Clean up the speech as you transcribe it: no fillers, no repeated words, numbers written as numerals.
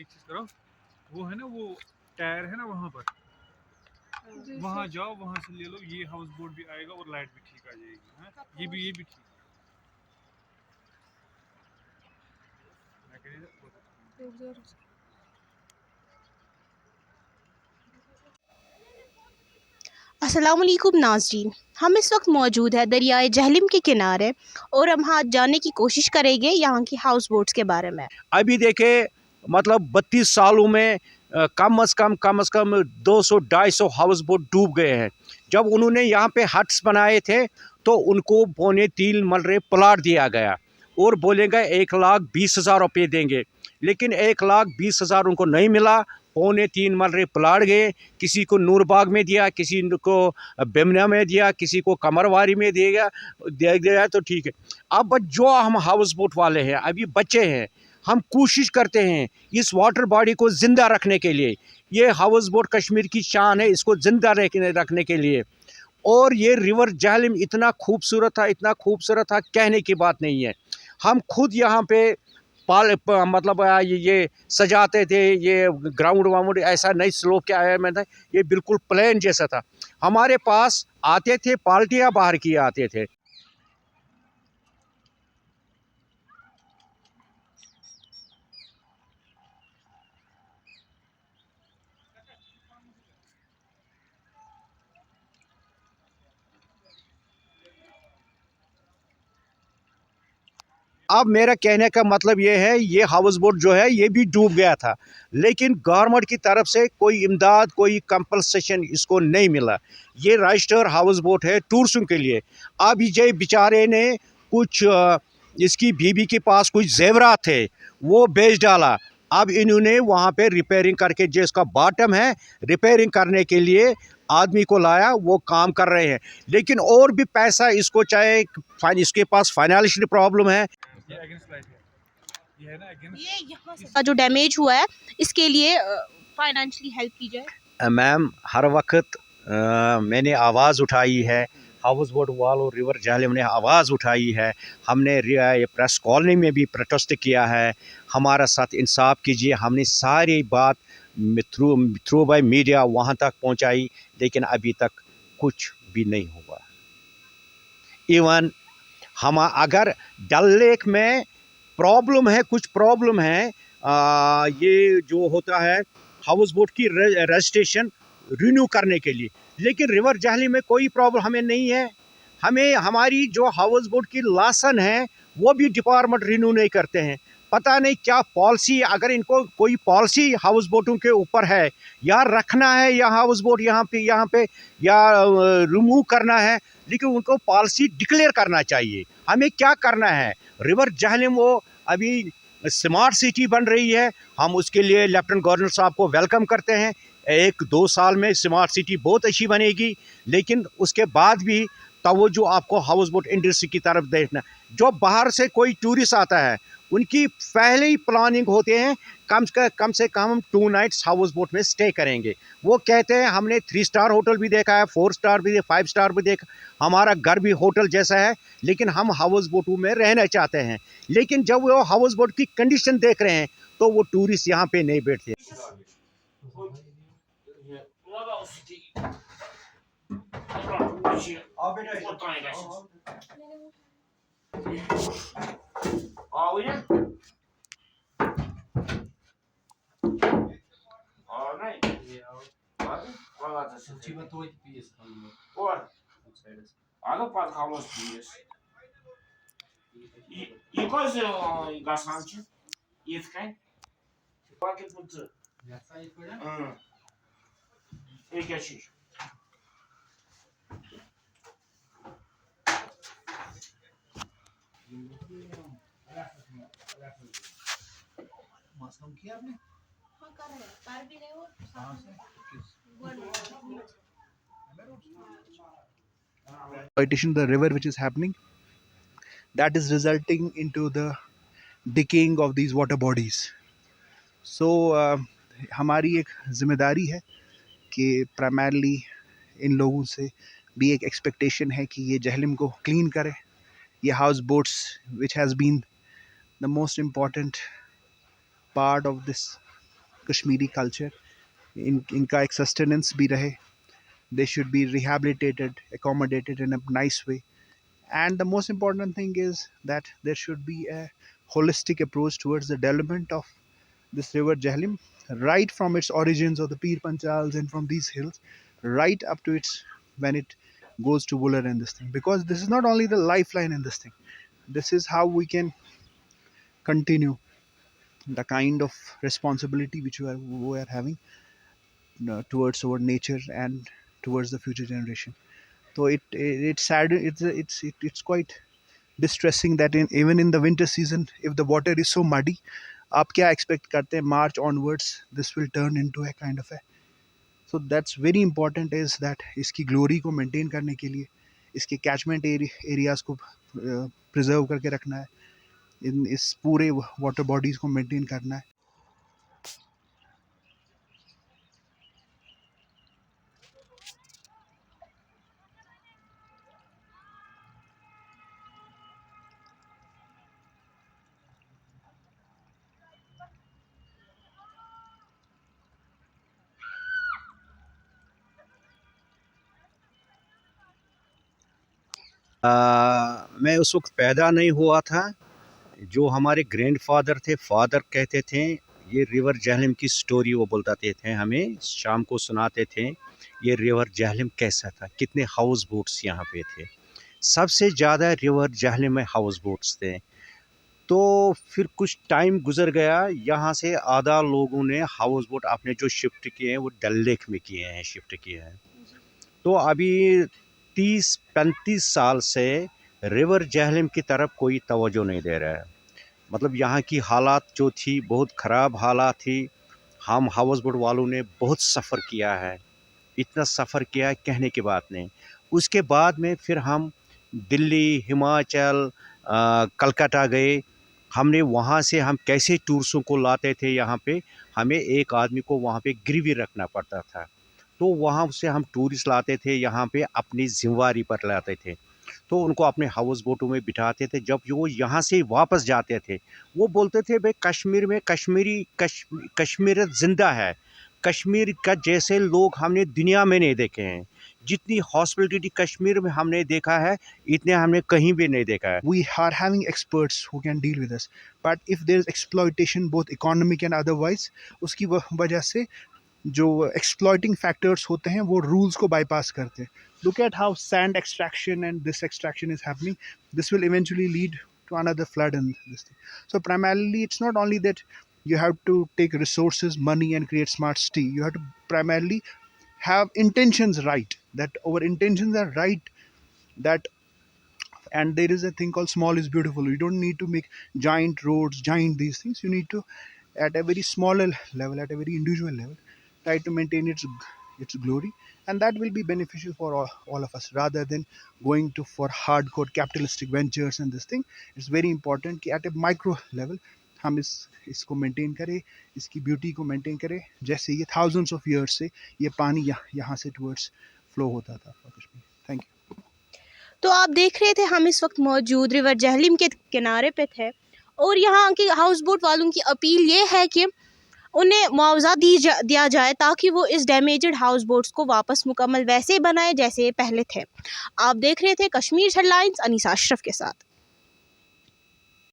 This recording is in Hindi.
एक चीज करो, वो है ना वो टायर है ना वहाँ पर, वहाँ जाओ, वहाँ से ले लो, ये हाउस बोट भी आएगा और लाइट भी ठीक आ जाएगी। हाँ, ये भी ठीक है। मैं कह रही था, अस्सलाम वालेकुम नाज़रीन, हम इस वक्त मौजूद है दरियाए जहलिम के किनारे और हम आज जानने की कोशिश करेंगे यहाँ की हाउस बोट्स के बारे में। अभी देखे मतलब 32 सालों में कम अज़ कम 200-250 हाउस बोट डूब गए हैं। जब उन्होंने यहाँ पे हट्स बनाए थे तो उनको 3.25 मरले प्लाट दिया गया और बोलेंगे 1,20,000 रुपये देंगे, लेकिन 1,20,000 उनको नहीं मिला। 3.25 मरले प्लाट गए, किसी को नूरबाग में दिया, किसी को बेमना में दिया, किसी को कमरवारी में दे दिया तो ठीक है। अब जो हम हाउस बोट वाले हैं अभी बच्चे हैं, हम कोशिश करते हैं इस वाटर बॉडी को ज़िंदा रखने के लिए। ये हाउस बोट कश्मीर की शान है, इसको ज़िंदा रखने के लिए। और ये रिवर जहलिम इतना खूबसूरत था, कहने की बात नहीं है। हम खुद यहाँ पे मतलब ये सजाते थे, ये ग्राउंड वाउंड ऐसा नहीं स्लोप के आया में था, ये बिल्कुल प्लेन जैसा था। हमारे पास आते थे, पार्टियाँ बाहर की आते थे। अब मेरा कहने का मतलब ये है, ये हाउस बोट जो है ये भी डूब गया था, लेकिन गवर्नमेंट की तरफ से कोई इमदाद, कोई कंपनसेशन इसको नहीं मिला। ये रजिस्टर हाउस बोट है टूरिस्टों के लिए। अब ये बेचारे ने कुछ इसकी बीबी के पास कुछ जेवरात थे, वो बेच डाला। अब इन्होंने वहाँ पे रिपेयरिंग करके, जो इसका बॉटम है, रिपेयरिंग करने के लिए आदमी को लाया, वो काम कर रहे हैं। लेकिन और भी पैसा इसको चाहिए, इसके पास फाइनेंशियल प्रॉब्लम है। ये अगेंस्ट लाइट है, ये है ना अगेंस्ट। ये यहाँ से जो डैमेज हुआ है इसके लिए फाइनेंशियली हेल्प की जाए। मैम, हर वक्त मैंने आवाज़ उठाई है, हाउस बोट वालों, रिवर जहलिम ने आवाज़ उठाई है। हमने प्रेस कॉलोनी में भी प्रोटेस्ट किया है। हमारा साथ इंसाफ कीजिए। हमने सारी बात थ्रू बाय मीडिया वहाँ तक पहुँचाई, लेकिन अभी तक कुछ भी नहीं हुआ। इवन हम अगर डल लेक में प्रॉब्लम है, कुछ प्रॉब्लम है, ये जो होता है हाउस बोट की रजिस्ट्रेशन रिन्यू करने के लिए, लेकिन रिवर जहली में कोई प्रॉब्लम हमें नहीं है। हमें हमारी जो हाउस बोट की लाइसेंस है वो भी डिपार्टमेंट रिन्यू नहीं करते हैं। पता नहीं क्या पॉलिसी, अगर इनको कोई पॉलिसी हाउस बोटों के ऊपर है, या रखना है या हाउस बोट यहाँ पे या रिमूव करना है, लेकिन उनको पॉलिसी डिक्लेयर करना चाहिए। हमें क्या करना है, रिवर जहलिम वो अभी स्मार्ट सिटी बन रही है, हम उसके लिए लेफ्टिनेंट गवर्नर साहब को वेलकम करते हैं। 1-2 साल में स्मार्ट सिटी बहुत अच्छी बनेगी, लेकिन उसके बाद भी तवज्जो आपको हाउस बोट इंडस्ट्री की तरफ देखना। जो बाहर से कोई टूरिस्ट आता है, उनकी पहले ही प्लानिंग होते हैं, कम से कम हम 2 नाइट्स हाउस बोट में स्टे करेंगे। वो कहते हैं हमने 3 स्टार होटल भी देखा है, 4 स्टार भी, 5 स्टार भी देखा, हमारा घर भी होटल जैसा है, लेकिन हम हाउस बोटों में रहना चाहते हैं। लेकिन जब वो हाउस बोट की कंडीशन देख रहे हैं तो वो टूरिस्ट यहाँ पे नहीं बैठते। Exploitation, the river which is happening, that is resulting into the decaying of these water bodies. So हमारी एक जिम्मेदारी है कि प्राइमरली इन लोगों से भी एक एक्सपेक्टेशन है कि ये जहलिम को क्लीन करें। ये house boats which has been the most important part of this Kashmiri culture, इनका एक सस्टेनेंस भी रहे. They should be rehabilitated, accommodated in a nice way. And the most important thing is that there should be a holistic approach towards the development of this river Jhelum, right from its origins of the Pir Panchals and from these hills, right up to its when it goes to Wooler and this thing. Because this is not only the lifeline in this thing, this is how we can continue the kind of responsibility which we are having towards our nature and towards the future generation. So it's sad. It's quite distressing that even in the winter season, if the water is so muddy, आप क्या expect करते हैं March onwards this will turn into a kind of a, so that's very important is that इसकी glory को maintain करने के लिए इसके catchment areas को preserve करके रखना है, इन इस पूरे water bodies को maintain करना है. मैं उस वक्त पैदा नहीं हुआ था. जो हमारे ग्रैंडफादर थे, फादर कहते थे, ये रिवर जहलम की स्टोरी वो बोलते थे, हमें शाम को सुनाते थे. ये रिवर जहलम कैसा था, कितने हाउस बोट्स यहाँ पे थे. सबसे ज़्यादा रिवर जहलम में हाउस बोट्स थे. तो फिर कुछ टाइम गुजर गया, यहाँ से आधा लोगों ने हाउस बोट अपने जो शिफ्ट किए हैं वो डल लेक में किए हैं, शिफ्ट किए हैं. तो अभी 30-35 साल से रिवर जहलम की तरफ कोई तवज्जो नहीं दे रहा है. मतलब यहाँ की हालात जो थी बहुत ख़राब हालात थी. हम हाउस बोट वालों ने बहुत सफ़र किया है, इतना सफ़र किया है कहने की बात नहीं. उसके बाद में फिर हम दिल्ली, हिमाचल, कलकत्ता गए. हमने वहाँ से हम कैसे टूरिस्टों को लाते थे यहाँ पे, हमें एक आदमी को वहाँ पे गिरवी रखना पड़ता था. तो वहाँ से हम टूरिस्ट लाते थे, यहाँ पे अपनी ज़िम्मेवारी पर लाते थे. तो उनको अपने हाउस बोटों में बिठाते थे. जब वो यहाँ से वापस जाते थे वो बोलते थे भाई कश्मीर में कश्मीर ज़िंदा है. कश्मीर का जैसे लोग हमने दुनिया में नहीं देखे हैं. जितनी हॉस्पिटलिटी कश्मीर में हमने देखा है इतने हमने कहीं भी नहीं देखा है. We are having experts who can deal with us, but if there is exploitation both economic and otherwise, उसकी वजह से जो exploiting factors होते हैं वो rules को bypass करते हैं. Look at how sand extraction and this extraction is happening. This will eventually lead to another flood and this thing. So primarily it's not only that you have to take resources, money and create smart city. You have to primarily have intentions right, that our intentions are right, that, and there is a thing called small is beautiful. You don't need to make giant roads, giant these things. You need to at a very smaller level, at a very individual level, try to maintain its glory, and that will be beneficial for all of us rather than going to for hardcore capitalistic ventures and this thing. It's very important कि at a micro level हम इसको मेंटेन करें, इसकी ब्यूटी को मेंटेन करें, जैसे ये thousands of years से ये पानी यहाँ से towards flow होता था कश्मीर. Thank you. तो आप देख रहे थे हम इस वक्त मौजूद रिवर जहलम के किनारे पे थे और यहाँ के हाउस बोट वालों की अपील ये है कि उन्हें मुआवजा दिया जाए ताकि वो इस डैमेज्ड हाउस बोट्स को वापस मुकम्मल वैसे बनाए जैसे पहले थे. आप देख रहे थे कश्मीर हेडलाइंस अनीसा अशरफ के साथ.